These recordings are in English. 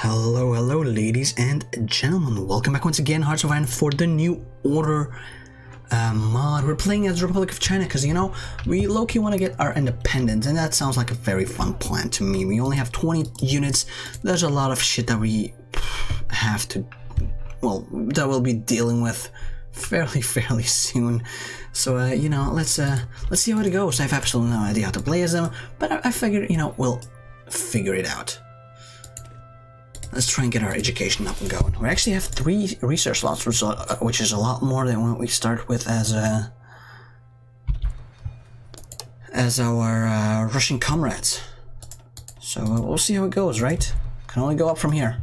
Hello, ladies and gentlemen. Welcome back once again, Hearts of Iron, for the New Order mod. We're playing as the Republic of China because, you know, we low-key want to get our independence, and that sounds like a very fun plan to me. We only have 20 units. There's a lot of shit that we have to, well, that we'll be dealing with fairly soon. So, you know, let's see how it goes. I have absolutely no idea how to play as them, but I figured, you know, we'll figure it out. Let's try and get our education up and going. We actually have 3 research slots, which is a lot more than what we start with as our Russian comrades. So we'll see how it goes, right? Can only go up from here.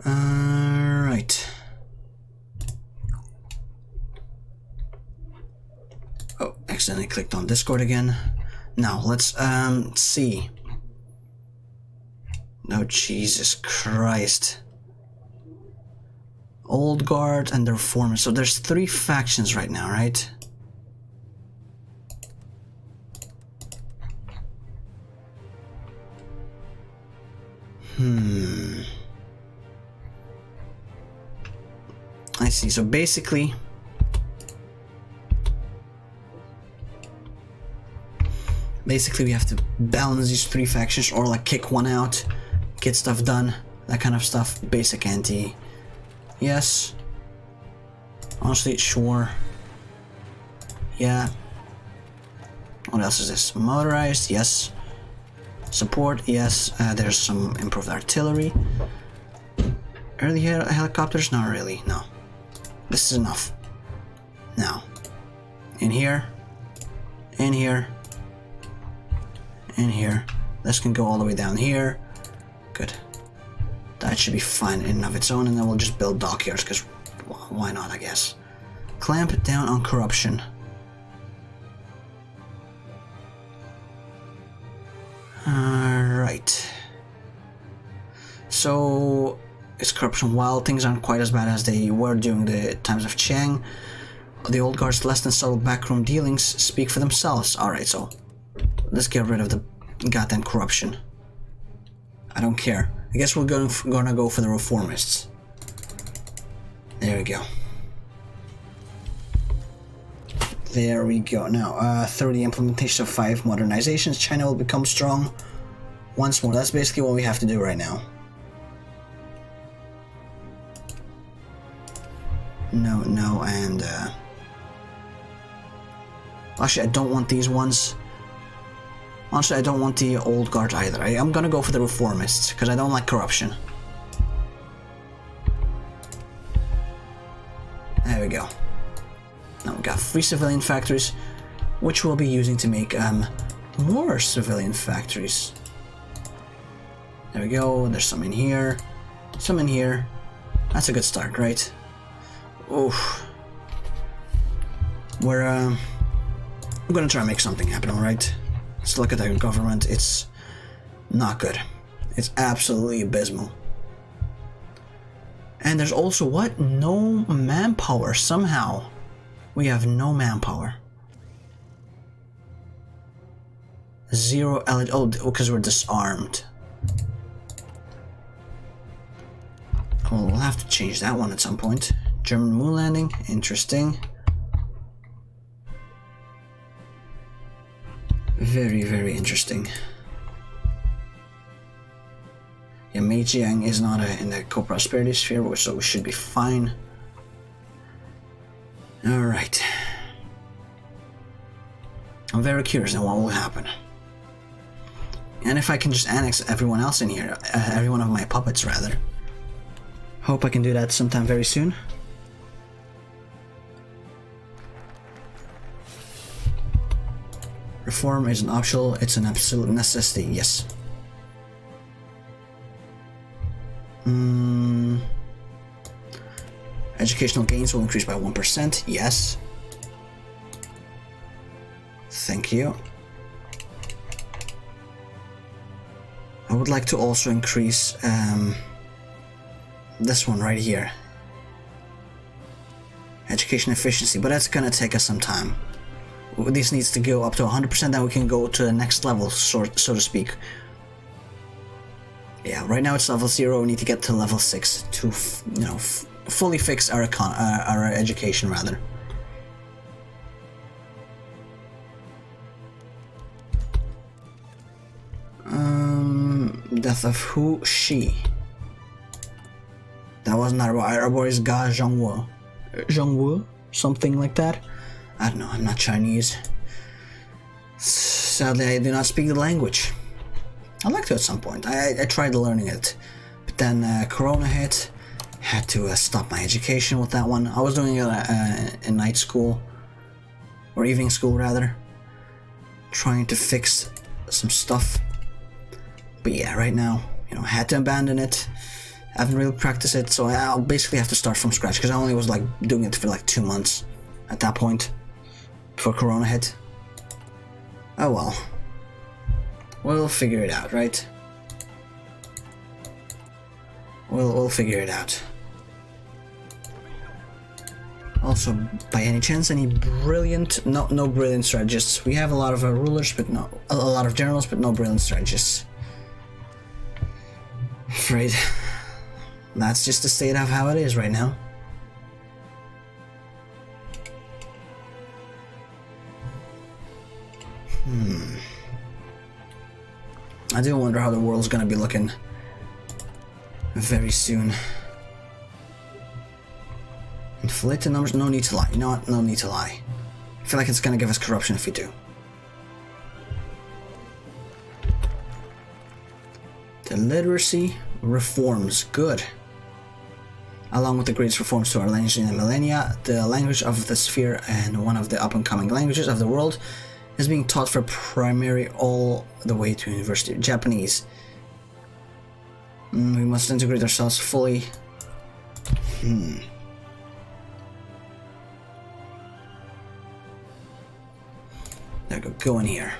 Right. Oh, accidentally clicked on Discord again. Now, let's see. Oh, Jesus Christ. Old Guard and the Reformers. So there's 3 factions right now, right? I see. So basically, we have to balance these 3 factions, or like kick one out, get stuff done, that kind of stuff. Basic anti. Yes. Honestly, sure. Yeah. What else is this? Motorized, yes. Support, yes. There's some improved artillery. Early helicopters? Not really, no. This is enough. Now. In here. In here. In here. This can go all the way down here. Good. That should be fine in and of its own, and then we'll just build dockyards, because why not, I guess. Clamp down on corruption. Alright. So, is corruption wild? Things aren't quite as bad as they were during the times of Chiang. The old guard's less than subtle backroom dealings speak for themselves. Alright, so let's get rid of the goddamn corruption. I don't care. I guess we're gonna go for the reformists. There we go. There we go. Now, 30 implementation of 5 modernizations. China will become strong once more. That's basically what we have to do right now. No, and actually, I don't want these ones. Honestly, I don't want the old guard either. I'm gonna go for the reformists, because I don't like corruption. There we go. Now we got 3 civilian factories, which we'll be using to make more civilian factories. There we go. There's some in here. Some in here. That's a good start, right? Oof. I'm gonna try and make something happen, alright? Let's look at our government. It's not good. It's absolutely abysmal. And there's also what? No manpower. Somehow we have no manpower. 0 oh, because we're disarmed. Well, we'll have to change that one at some point. German moon landing. Interesting. Very interesting. Yeah, Meijiang is not in the co-prosperity sphere, so we should be fine. Alright. I'm very curious on what will happen. And if I can just annex everyone else in here, every one of my puppets rather. Hope I can do that sometime very soon. Reform isn't optional, it's an absolute necessity, yes. Educational gains will increase by 1%, yes. Thank you. I would like to also increase this one right here. Education efficiency, but that's gonna take us some time. this needs to go up to 100%, then we can go to the next level, so to speak. Yeah, right now it's level 0, we need to get to level 6 to, you know, fully fix our education, rather. Death of who? She. That wasn't our boy is Ga Zhongwu. Zhongwu? Something like that? I don't know, I'm not Chinese. Sadly, I do not speak the language. I'd like to at some point. I tried learning it, but then Corona hit. Had to stop my education with that one. I was doing it in night school, or evening school rather, trying to fix some stuff. But yeah, right now, you know, had to abandon it. I haven't really practiced it, so I'll basically have to start from scratch, because I only was like doing it for like 2 months at that point, before Corona hit. Oh well. We'll figure it out, right? We'll figure it out. Also, by any chance, any brilliant... No brilliant strategists. We have a lot of rulers, but no... A lot of generals, but no brilliant strategists. Afraid that's just the state of how it is right now. I do wonder how the world's gonna be looking very soon. Inflated numbers, no need to lie. You know what? No need to lie. I feel like it's gonna give us corruption if we do. The literacy reforms, good. Along with the greatest reforms to our language in the millennia, the language of the sphere and one of the up-and-coming languages of the world is being taught for primary all the way to university. Japanese. We must integrate ourselves fully. There we go, go in here.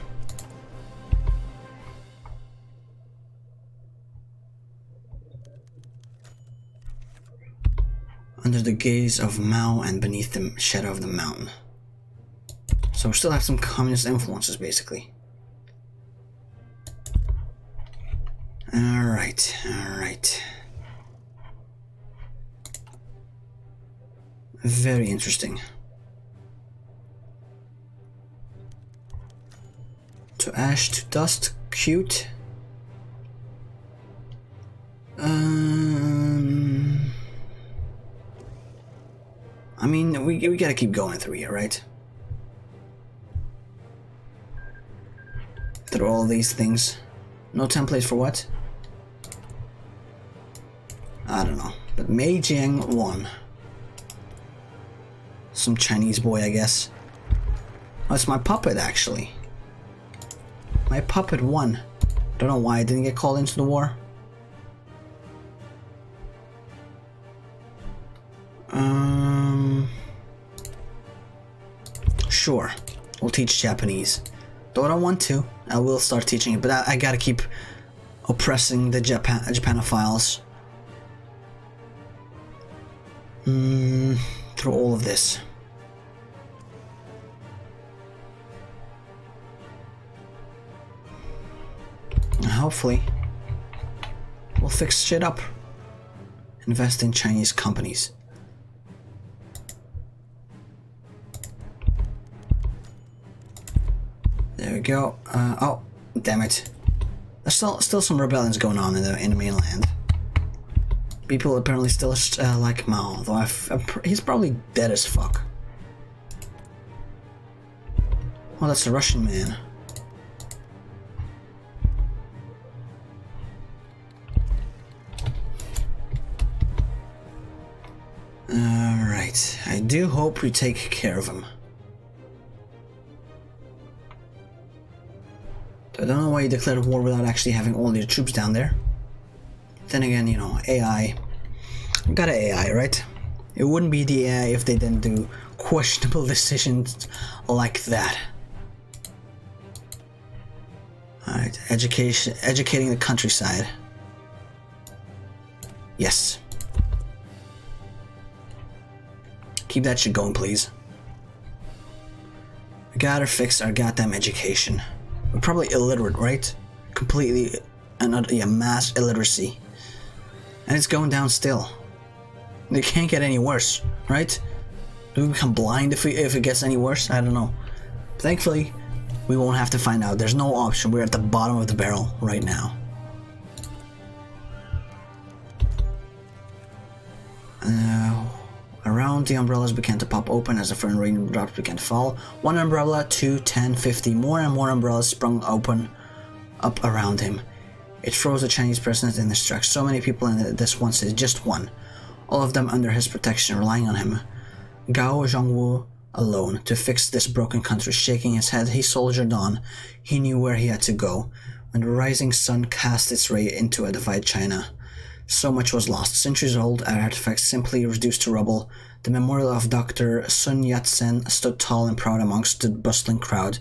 Under the gaze of Mao and beneath the shadow of the mountain. So we still have some communist influences, basically. Alright, alright. Very interesting. To ash to dust, cute. I mean, we gotta keep going through here, right? Through all these things. No templates for what? I don't know. But Mei Jiang won. Some Chinese boy, I guess. Oh, it's my puppet, actually. My puppet won. Don't know why I didn't get called into the war. Sure. We'll teach Japanese. Though I don't want to. I will start teaching it, but I gotta keep oppressing the Japanophiles. Through all of this. Hopefully, we'll fix shit up. Invest in Chinese companies. There we go. Oh, damn it. There's still some rebellions going on in the mainland. People apparently still like Mao, though he's probably dead as fuck. Oh, that's a Russian man. Alright, I do hope we take care of him. I don't know why you declared war without actually having all your troops down there. Then again, you know, AI. Got an AI, right? It wouldn't be the AI if they didn't do questionable decisions like that. Alright, educating the countryside. Yes. Keep that shit going, please. Gotta fix our goddamn education. We're probably illiterate, right? Completely, mass illiteracy. And it's going down still. It can't get any worse, right? Do we become blind if it gets any worse? I don't know. Thankfully, we won't have to find out. There's no option. We're at the bottom of the barrel right now. Around the umbrellas began to pop open as the first raindrops began to fall. 1 umbrella, 2, 10, 50. More and more umbrellas sprung open up around him. It froze the Chinese president in his tracks. So many people in this one city, just one. All of them under his protection, relying on him. Gao Zhongwu alone to fix this broken country. Shaking his head, he soldiered on. He knew where he had to go. When the rising sun cast its ray into a divided China, so much was lost. Centuries-old artifacts simply reduced to rubble. The memorial of Dr. Sun Yat-sen stood tall and proud amongst the bustling crowd.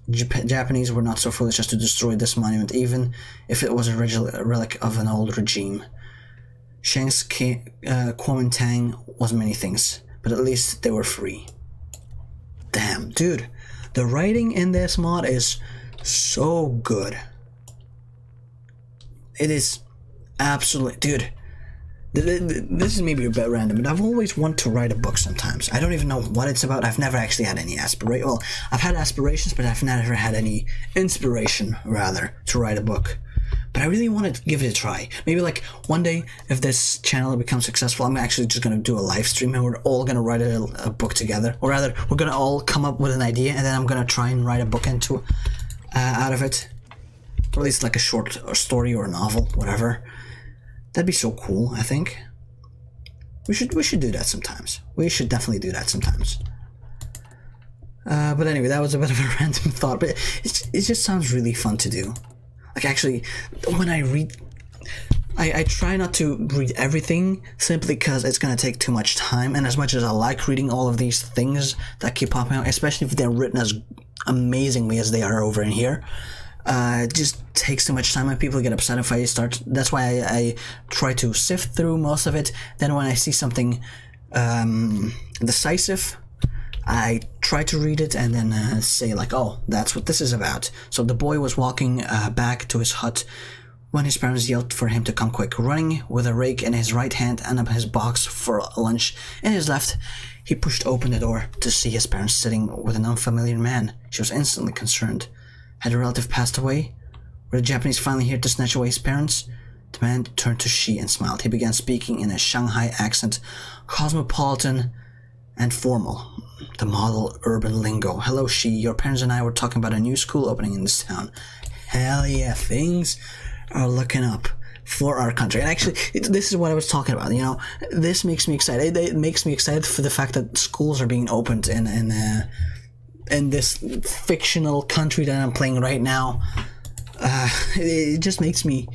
Japanese were not so foolish as to destroy this monument, even if it was a relic of an old regime. Shang's Kuomintang was many things, but at least they were free. Damn, dude. The writing in this mod is so good. It is absolutely... Dude, this is maybe a bit random, but I've always wanted to write a book sometimes. I don't even know what it's about. I've never actually had any aspiration. Well, I've had aspirations, but I've never had any inspiration, rather, to write a book. But I really want to give it a try. Maybe like one day, if this channel becomes successful, I'm actually just going to do a live stream and we're all going to write a book together. Or rather, we're going to all come up with an idea and then I'm going to try and write a book out of it. Or at least like a short story or a novel, whatever. That'd be so cool, I think. We should do that sometimes. We should definitely do that sometimes. But anyway, that was a bit of a random thought, but it just sounds really fun to do. Like actually, when I read, I try not to read everything simply because it's going to take too much time, and as much as I like reading all of these things that keep popping out, especially if they're written as amazingly as they are over in here, it just takes too much time and people get upset if I start. That's why I try to sift through most of it. Then when I see something decisive, I try to read it and then say like, oh, that's what this is about. So the boy was walking back to his hut when his parents yelled for him to come quick. Running with a rake in his right hand and his box for lunch in his left, he pushed open the door to see his parents sitting with an unfamiliar man. She was instantly concerned. Had a relative passed away? Were the Japanese finally here to snatch away his parents? The man turned to she and smiled. He began speaking in a Shanghai accent, cosmopolitan and formal. The model urban lingo. Hello, she. Your parents and I were talking about a new school opening in this town. Hell yeah, things are looking up for our country. And actually, this is what I was talking about. You know, this makes me excited. It makes me excited for the fact that schools are being opened in this fictional country that I'm playing right now. It just makes me...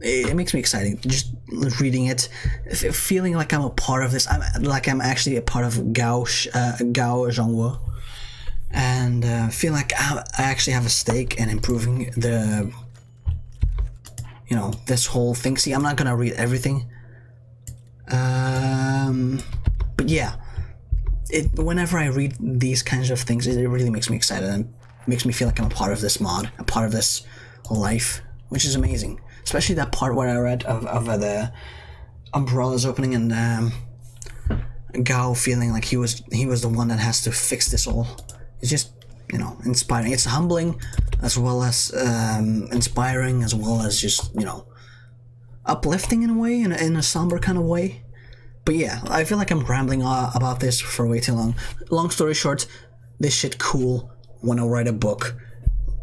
It makes me exciting just reading it, feeling like I'm a part of this. I'm actually a part of Gao Zhongwu, and feel like I actually have a stake in improving the, this whole thing. See, I'm not gonna read everything, but yeah, whenever I read these kinds of things, it really makes me excited and makes me feel like I'm a part of this mod, a part of this life, which is amazing. Especially that part where I read of the umbrellas opening and Gao feeling like he was the one that has to fix this all. It's just, inspiring. It's humbling as well as inspiring, as well as just, uplifting in a way, in a somber kind of way. But yeah, I feel like I'm rambling about this for way too long. Long story short, this shit cool. Wanna write a book.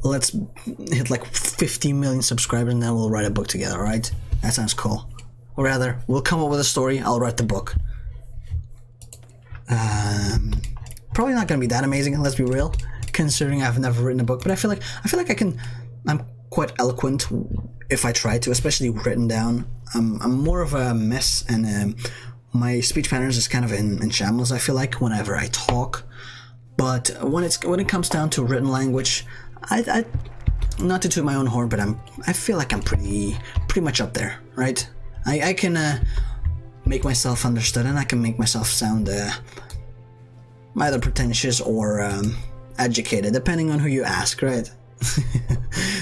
Let's hit like 50 million subscribers and then we'll write a book together, alright? That sounds cool. Or rather, we'll come up with a story, I'll write the book. Probably not gonna be that amazing, let's be real, considering I've never written a book, but I feel like I'm quite eloquent if I try to, especially written down. I'm more of a mess, and my speech patterns is kind of in shambles, I feel like, whenever I talk. But when it comes down to written language, I not to toot my own horn, but I feel like I'm pretty much up there, right? I can make myself understood, and I can make myself sound either pretentious or educated, depending on who you ask, right?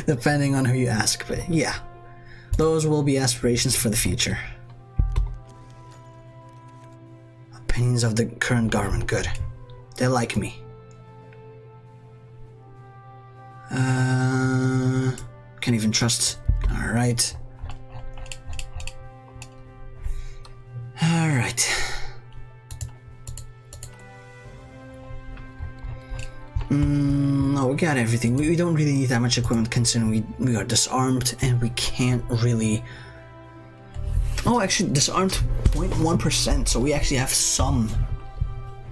Depending on who you ask, but yeah, those will be aspirations for the future. Opinions of the current government, good. They like me. Can't even trust. Alright. No, we got everything. We don't really need that much equipment considering we are disarmed and we can't really... Oh, actually disarmed 0.1%, so we actually have some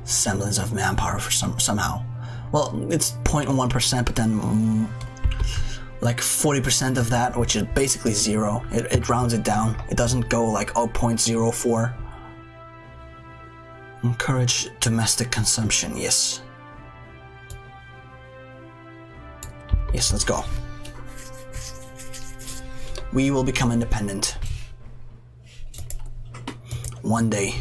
semblance of manpower for somehow. Well, it's 0.1%, but then like 40% of that, which is basically zero. It rounds it down. It doesn't go like 0.04. Encourage domestic consumption, yes. Yes, let's go. We will become independent. One day.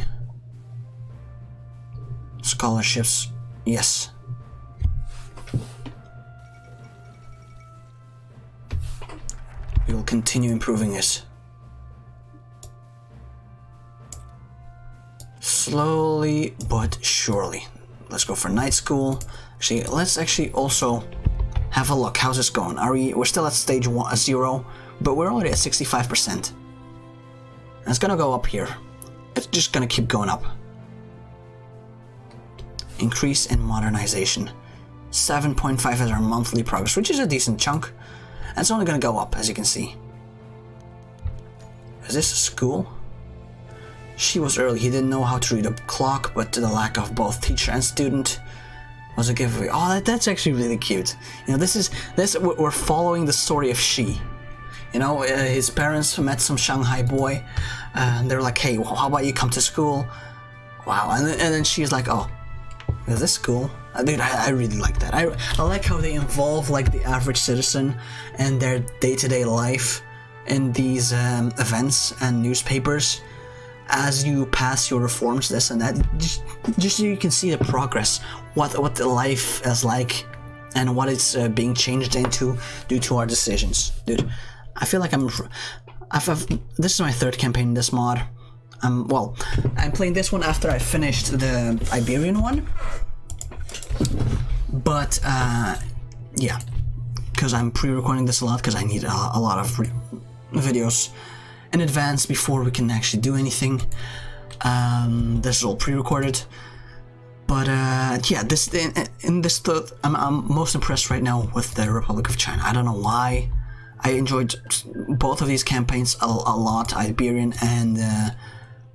Scholarships, yes. We will continue improving this. Slowly but surely. Let's go for night school. Actually, let's actually also have a look. How's this going? We're still at stage 0, but we're already at 65%. And it's gonna go up here. It's just gonna keep going up. Increase in modernization. 7.5 is our monthly progress, which is a decent chunk. And it's only gonna go up, as you can see. Is this a school? She was early. He didn't know how to read a clock, but the lack of both teacher and student was a giveaway. Oh, that's actually really cute. You know, we're following the story of She. You know, his parents met some Shanghai boy, and they're like, "Hey, how about you come to school?" Wow, and then she's like, "Oh, is this cool?" Dude, I really like that. I like how they involve like the average citizen and their day-to-day life in these events and newspapers as you pass your reforms, this and that, just so you can see the progress, what the life is like and what it's being changed into due to our decisions. Dude, I feel like this is my third campaign in this mod. Well, I'm playing this one after I finished the Iberian one. But, yeah, because I'm pre-recording this a lot because I need a lot of videos in advance before we can actually do anything. This is all pre-recorded. But, yeah, I'm most impressed right now with the Republic of China. I don't know why. I enjoyed both of these campaigns a lot, Iberian and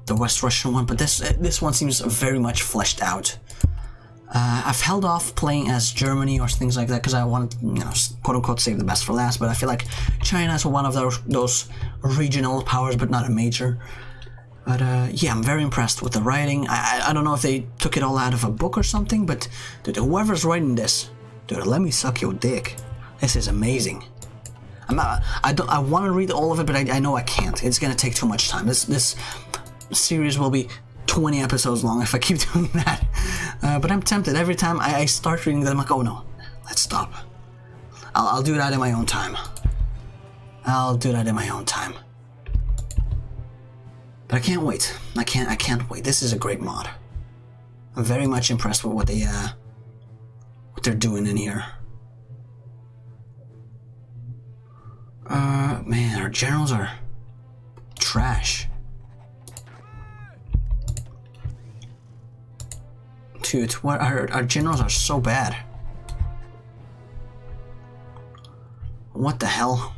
the West Russian one, but this one seems very much fleshed out. I've held off playing as Germany or things like that because I wanted, you know, quote-unquote save the best for last, but I feel like China is one of those regional powers, but not a major. But yeah, I'm very impressed with the writing. I don't know if they took it all out of a book or something, but dude, whoever's writing this, dude, let me suck your dick. This is amazing. I want to read all of it, but I know I can't. It's gonna take too much time. This series will be 20 episodes long if I keep doing that. But I'm tempted. Every time I start reading them, I'm like, oh no, let's stop. I'll do that in my own time. But I can't wait. I can't wait. This is a great mod. I'm very much impressed with what they're doing in here. Man, our generals are trash. Dude, what our generals are so bad. What the hell?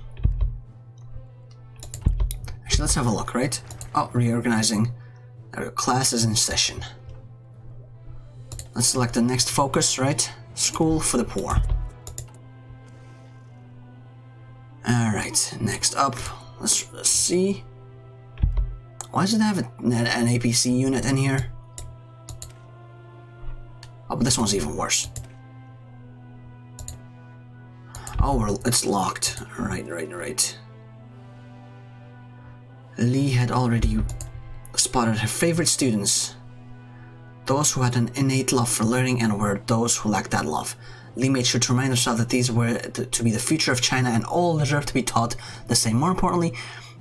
Actually, let's have a look, right? Oh, reorganizing. Class is in session. Let's select the next focus, right? School for the poor. Alright, next up. Let's see. Why does it have an APC unit in here? Oh, but this one's even worse. Oh, it's locked. Right. Lee had already spotted her favorite students. Those who had an innate love for learning and were those who lacked that love. Lee made sure to remind herself that these were to be the future of China and all deserved to be taught the same. More importantly,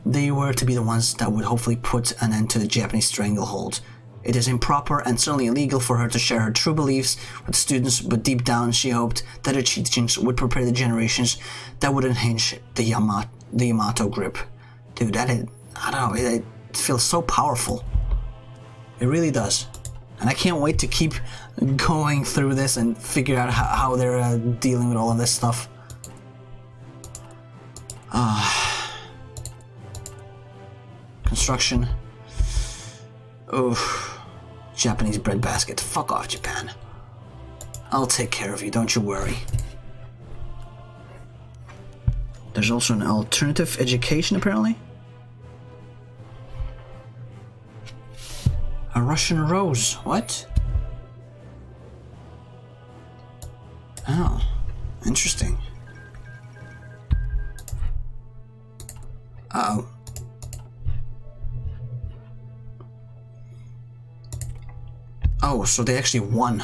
they were to be the ones that would hopefully put an end to the Japanese stranglehold. It is improper and certainly illegal for her to share her true beliefs with students, but deep down she hoped that her teachings would prepare the generations that would unhinge the Yamato grip. Dude, I don't know, it feels so powerful. It really does. And I can't wait to keep going through this and figure out how they're dealing with all of this stuff. Construction. Oh, Japanese breadbasket. Fuck off, Japan. I'll take care of you, don't you worry. There's also an alternative education, apparently. A Russian rose. What? Oh, interesting. Uh-oh. Oh, so they actually won.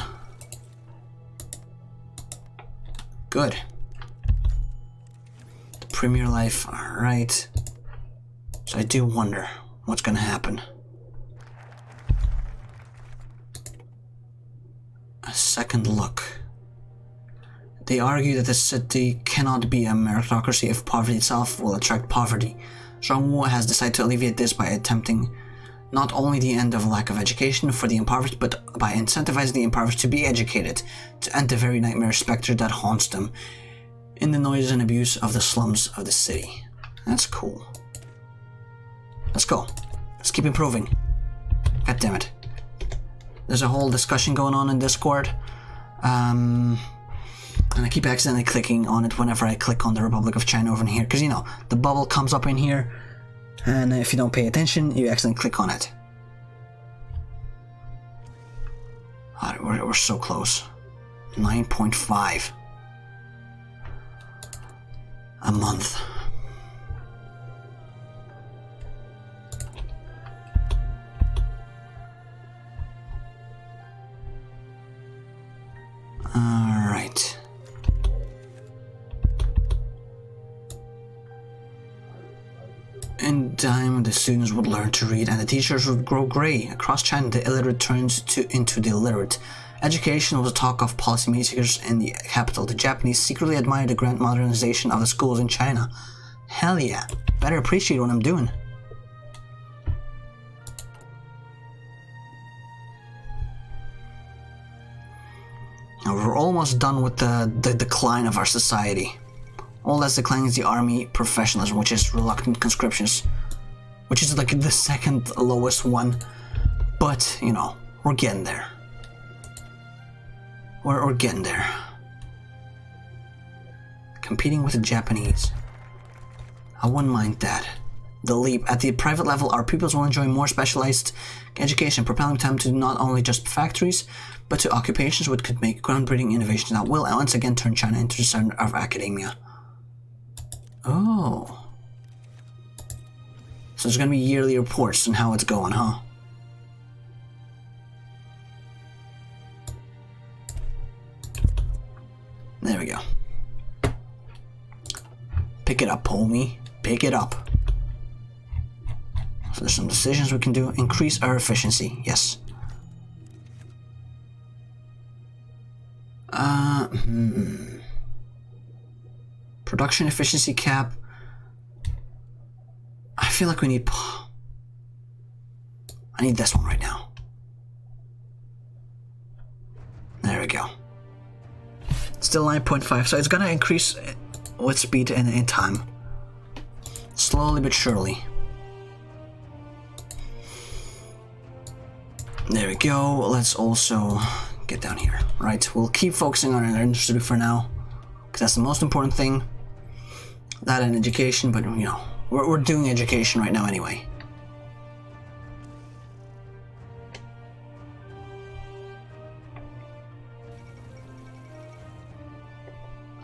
Good. The Premier Life, alright. So I do wonder what's gonna happen. A second look. They argue that the city cannot be a meritocracy if poverty itself will attract poverty. Zhongwu has decided to alleviate this by attempting not only the end of lack of education for the impoverished, but by incentivizing the impoverished to be educated, to end the very nightmare specter that haunts them in the noise and abuse of the slums of the city. That's cool. Let's go. Let's keep improving. God damn it. There's a whole discussion going on in Discord. And I keep accidentally clicking on it whenever I click on the Republic of China over in here. Because, you know, the bubble comes up in here. And if you don't pay attention, you accidentally click on it. Alright, we're so close. 9.5. A month. Alright. In time, the students would learn to read and the teachers would grow grey. Across China, the illiterate turns into the literate. Education was a talk of policymakers in the capital. The Japanese secretly admired the grand modernization of the schools in China. Hell yeah. Better appreciate what I'm doing. Now we're almost done with the decline of our society. All that's declining is the army professionalism, which is reluctant conscriptions, which is like the second lowest one. But, you know, we're getting there. We're getting there. Competing with the Japanese. I wouldn't mind that. The leap. At the private level, our pupils will enjoy more specialized education, propelling them to not only just factories, but to occupations which could make groundbreaking innovations that will once again turn China into the center of academia. Oh. So there's gonna be yearly reports on how it's going, huh? There we go. Pick it up, homie. Pick it up. So there's some decisions we can do. Increase our efficiency. Yes. Production efficiency cap. I feel like we need... I need this one right now. There we go. Still 9.5, so it's gonna increase with speed and in time. Slowly but surely. There we go. Let's also get down here. Right, we'll keep focusing on our industry for now, because that's the most important thing. That and education, but you know, we're doing education right now anyway.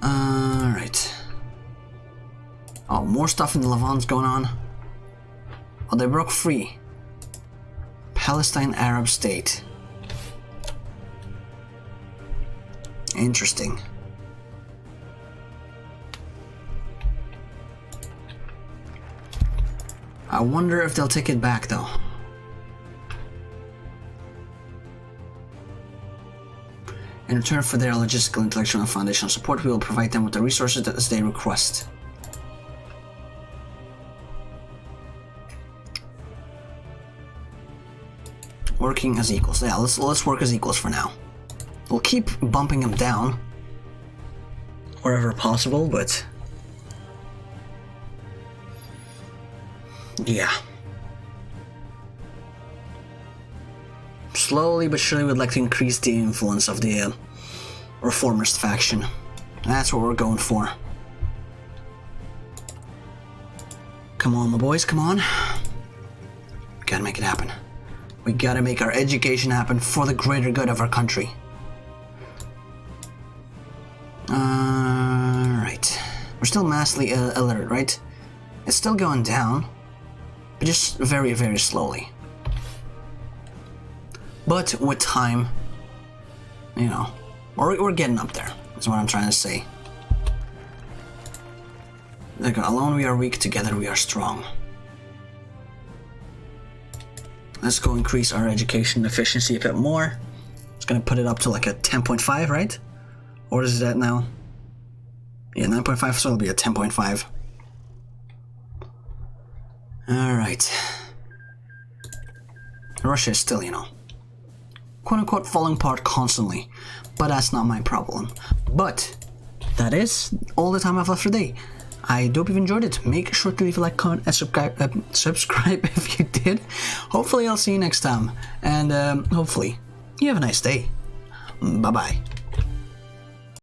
Alright. Oh, more stuff in the Levant's going on. Oh, they broke free. Palestine Arab State. Interesting. I wonder if they'll take it back though. In return for their logistical, intellectual, and foundational support, we will provide them with the resources that they request. Working as equals. Yeah, let's work as equals for now. We'll keep bumping them down wherever possible, but yeah. Slowly but surely we'd like to increase the influence of the reformist faction. That's what we're going for. Come on, my boys, come on. We gotta make it happen. We gotta make our education happen for the greater good of our country. Right. We're still massively illiterate, right? It's still going down, but just very, very slowly. But with time, you know, we're getting up there, is what I'm trying to say. Like, alone we are weak, together we are strong. Let's go increase our education efficiency a bit more. It's gonna put it up to like a 10.5, right? Or is that now? Yeah, 9.5, so it'll be a 10.5. Alright. Russia is still, you know, quote-unquote falling apart constantly. But that's not my problem. But that is all the time I've left for today. I hope you've enjoyed it. Make sure to leave a like, comment, and subscribe if you did. Hopefully I'll see you next time. And hopefully you have a nice day. Bye-bye.